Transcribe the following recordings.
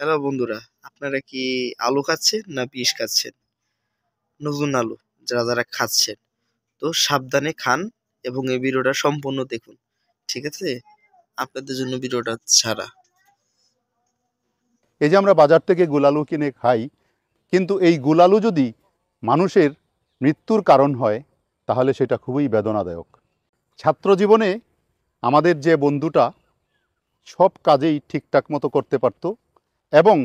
Hello বন্ধুরা, আপনারা কি আলু খাচ্ছেন না বিষ খাচ্ছেন? নতুন আলু যারা যারা খাচ্ছেন, তো সাবধানে খান এবং এই ভিডিওটা সম্পূর্ণ দেখুন। ঠিক আছে? আপনাদের জন্য ভিডিওটা ছাড়া। এই যে আমরা বাজার থেকে গুলালু কিনে খাই, কিন্তু এই গুলালু যদি মানুষের মৃত্যুর কারণ হয় তাহলে সেটা খুবই বেদনাদায়ক। ছাত্র জীবনে আমাদের যে বন্ধুটা সব কাজেই ঠিকঠাক মতো করতে পারত এবং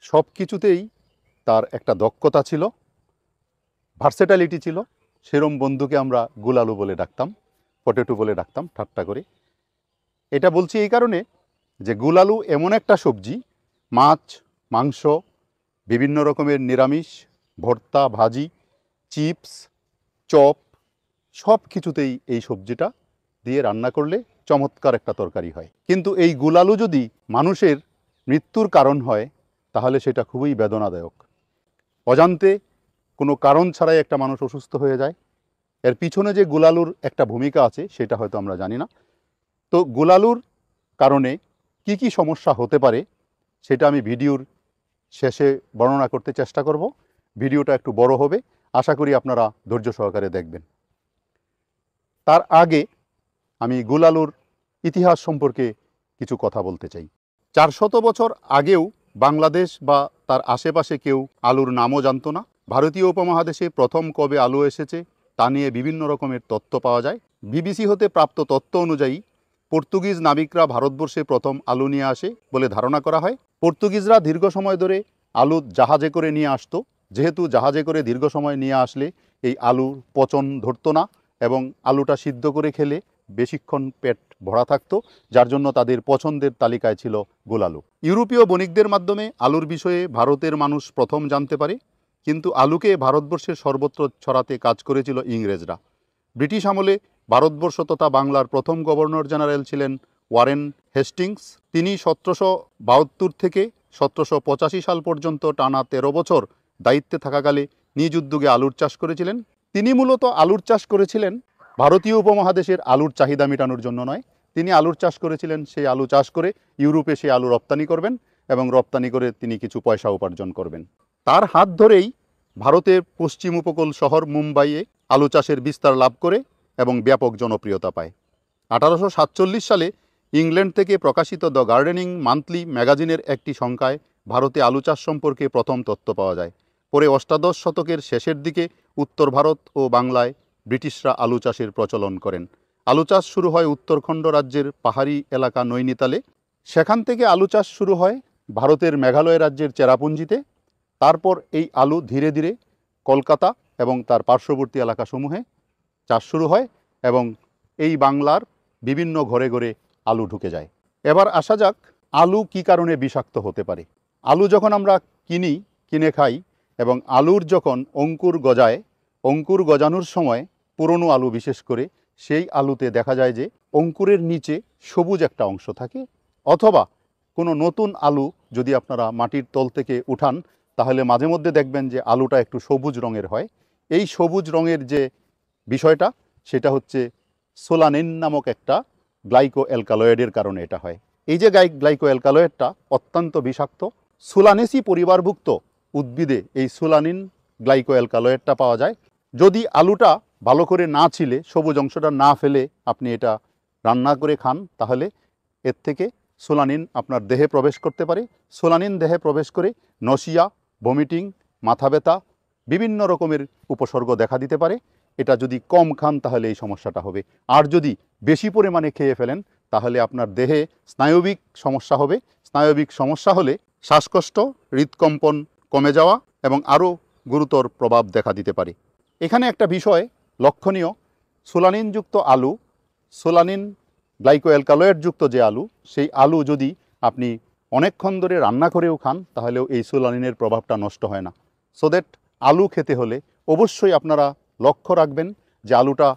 সব কিছুতেই তার একটা দক্ষতা ছিল, ভার্সেটালিটি ছিল, সেরম বন্ধুকে আমরা গুলালু বলে ডাকতাম, পটেটো বলে ডাকতাম ঠাট্টা করে। এটা বলছি এই কারণে যে গুলালু এমন একটা সবজি, মাছ, মাংস, বিভিন্ন রকমের নিরামিষ, ভর্তা, ভাজি, চিপস, চপ, সব কিছুতেই এই সবজিটা দিয়ে রান্না করলে চমৎকার একটা তরকারি হয়। কিন্তু এই গুলালু যদি মানুষের মৃত্যুর কারণ হয় তাহলে সেটা খুবই বেদনাদায়ক। অজান্তে কোনো কারণ ছাড়াই একটা মানুষ অসুস্থ হয়ে যায়। এর পিছনে যে গুলালুর একটা ভূমিকা আছে সেটা হয়তো আমরা জানি না। তো গুলালুর কারণে কি কি সমস্যা হতে পারে সেটা আমি ভিডিওর শেষে বর্ণনা করতে চেষ্টা করব। ভিডিওটা একটু বড় হবে, আশা করি আপনারা ধৈর্য সহকারে দেখবেন। তার আগে আমি গুলালুর ইতিহাস সম্পর্কে কিছু কথা বলতে চাই। 400 বছর আগেও বাংলাদেশ বা তার আশেপাশে কেউ আলুর নামও জানতো না। ভারতীয় উপমহাদেশে প্রথম কবে আলু এসেছে তা নিয়ে বিভিন্ন রকমের তথ্য পাওয়া যায়। বিবিসি হতে প্রাপ্ত তথ্য অনুযায়ী পর্তুগিজ নাবিকরা ভারতবর্ষে প্রথম আলু নিয়ে আসে বলে ধারণা করা হয়। পর্তুগিজরা দীর্ঘ সময় ধরে আলু জাহাজে করে নিয়ে আসতো। যেহেতু জাহাজে করে দীর্ঘ সময় নিয়ে আসলে এই আলুর পচন ধরতো না এবং আলুটা সিদ্ধ করে খেলে বেশিক্ষণ পেট ভরা থাকতো, যার জন্য তাদের পছন্দের তালিকায় ছিল গোলালু। ইউরোপীয় বণিকদের মাধ্যমে আলুর বিষয়ে ভারতের মানুষ প্রথম জানতে পারে, কিন্তু আলুকে ভারতবর্ষের সর্বত্র ছড়াতে কাজ করেছিল ইংরেজরা। ব্রিটিশ আমলে ভারতবর্ষ তথা বাংলার প্রথম গভর্নর জেনারেল ছিলেন ওয়ারেন হেস্টিংস। তিনি 1772 থেকে 1785 সাল পর্যন্ত টানা 13 বছর দায়িত্বে থাকাকালে নিজ উদ্যোগে আলুর চাষ করেছিলেন। তিনি মূলত আলুর চাষ করেছিলেন ভারতীয় উপমহাদেশের আলুর চাহিদা মেটানোর জন্য নয়। তিনি আলুর চাষ করেছিলেন সেই আলু চাষ করে ইউরোপে সেই আলু রপ্তানি করবেন এবং রপ্তানি করে তিনি কিছু পয়সা উপার্জন করবেন। তার হাত ধরেই ভারতের পশ্চিম উপকূল শহর মুম্বাইয়ে আলু চাষের বিস্তার লাভ করে এবং ব্যাপক জনপ্রিয়তা পায়। 1847 সালে ইংল্যান্ড থেকে প্রকাশিত দ্য গার্ডেনিং মান্থলি ম্যাগাজিনের একটি সংখ্যায় ভারতে আলু চাষ সম্পর্কে প্রথম তথ্য পাওয়া যায়। পরে অষ্টাদশ শতকের শেষের দিকে উত্তর ভারত ও বাংলায় ব্রিটিশরা আলু চাষের প্রচলন করেন। আলু চাষ শুরু হয় উত্তরাখণ্ড রাজ্যের পাহাড়ি এলাকা নৈনিতালে। সেখান থেকে আলু চাষ শুরু হয় ভারতের মেঘালয় রাজ্যের চেরাপুঞ্জিতে। তারপর এই আলু ধীরে ধীরে কলকাতা এবং তার পার্শ্ববর্তী এলাকাসমূহে চাষ শুরু হয় এবং এই বাংলার বিভিন্ন ঘরে ঘরে আলু ঢুকে যায়। এবার আসা যাক আলু কী কারণে বিষাক্ত হতে পারে। আলু যখন আমরা কিনে খাই এবং আলুর যখন অঙ্কুর গজায়, অঙ্কুর গজানোর সময় পুরনো আলু বিশেষ করে সেই আলুতে দেখা যায় যে অঙ্কুরের নিচে সবুজ একটা অংশ থাকে, অথবা কোনো নতুন আলু যদি আপনারা মাটির তল থেকে উঠান তাহলে মাঝে মধ্যে দেখবেন যে আলুটা একটু সবুজ রঙের হয়। এই সবুজ রঙের যে বিষয়টা সেটা হচ্ছে সোলানিন নামক একটা গ্লাইকো অ্যালকালয়েডের কারণে এটা হয়। এই যে গ্লাইকো অ্যালকালয়েডটা অত্যন্ত বিষাক্ত। সোলানেসি পরিবারভুক্ত উদ্ভিদে এই সোলানিন গ্লাইকো অ্যালকালয়েডটা পাওয়া যায়। যদি আলুটা ভালো করে না ছিলে, সবুজ অংশটা না ফেলে আপনি এটা রান্না করে খান তাহলে এর থেকে সোলানিন আপনার দেহে প্রবেশ করতে পারে। সোলানিন দেহে প্রবেশ করে নসিয়া, ভমিটিং, মাথা ব্যথা, বিভিন্ন রকমের উপসর্গ দেখা দিতে পারে। এটা যদি কম খান তাহলে এই সমস্যাটা হবে। আর যদি বেশি পরিমাণে খেয়ে ফেলেন তাহলে আপনার দেহে স্নায়বিক সমস্যা হবে। স্নায়বিক সমস্যা হলে শ্বাসকষ্ট, হৃদকম্পন কমে যাওয়া এবং আরও গুরুতর প্রভাব দেখা দিতে পারে। এখানে একটা বিষয় লক্ষণীয়, সোলানিনযুক্ত আলু, সোলানিন গ্লাইকো অ্যালকালয়েডযুক্ত যে আলু, সেই আলু যদি আপনি অনেকক্ষণ ধরে রান্না করেও খান তাহলেও এই সোলানিনের প্রভাবটা নষ্ট হয় না। সো দ্যাট আলু খেতে হলে অবশ্যই আপনারা লক্ষ্য রাখবেন যে আলুটা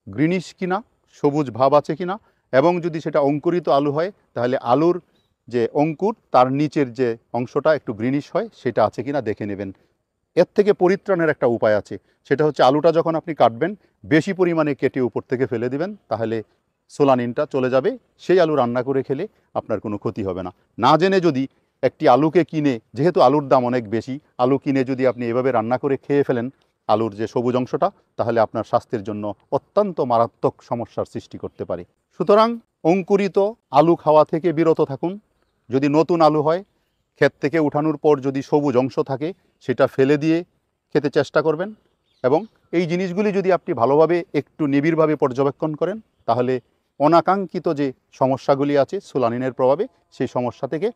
গ্রিনিশ কিনা, সবুজ ভাব আছে কিনা, এবং যদি সেটা অঙ্কুরিত আলু হয় তাহলে আলুর যে অঙ্কুর তার নিচের যে অংশটা একটু গ্রিনিশ হয় সেটা আছে কিনা দেখে নেবেন। এর থেকে পরিত্রাণের একটা উপায় আছে, সেটা হচ্ছে আলুটা যখন আপনি কাটবেন বেশি পরিমাণে কেটে উপর থেকে ফেলে দিবেন, তাহলে সোলানিনটা চলে যাবে, সেই আলু রান্না করে খেলে আপনার কোনো ক্ষতি হবে না। না জেনে যদি একটি আলুকে কিনে, যেহেতু আলুর দাম অনেক বেশি, আলু কিনে যদি আপনি এভাবে রান্না করে খেয়ে ফেলেন আলুর যে সবুজ অংশটা, তাহলে আপনার স্বাস্থ্যের জন্য অত্যন্ত মারাত্মক সমস্যার সৃষ্টি করতে পারে। সুতরাং অঙ্কুরিত আলু খাওয়া থেকে বিরত থাকুন। যদি নতুন আলু হয়, ক্ষেত থেকে উঠানোর পর যদি সবুজ অংশ থাকে সেটা ফেলে দিয়ে খেতে চেষ্টা করবেন। এবং এই জিনিসগুলি যদি আপনি ভালোভাবে একটু নিবিড়ভাবে পর্যবেক্ষণ করেন, তাহলে অনাকাঙ্ক্ষিত যে সমস্যাগুলি আছে সোলানিনের প্রভাবে, সেই সমস্যা থেকে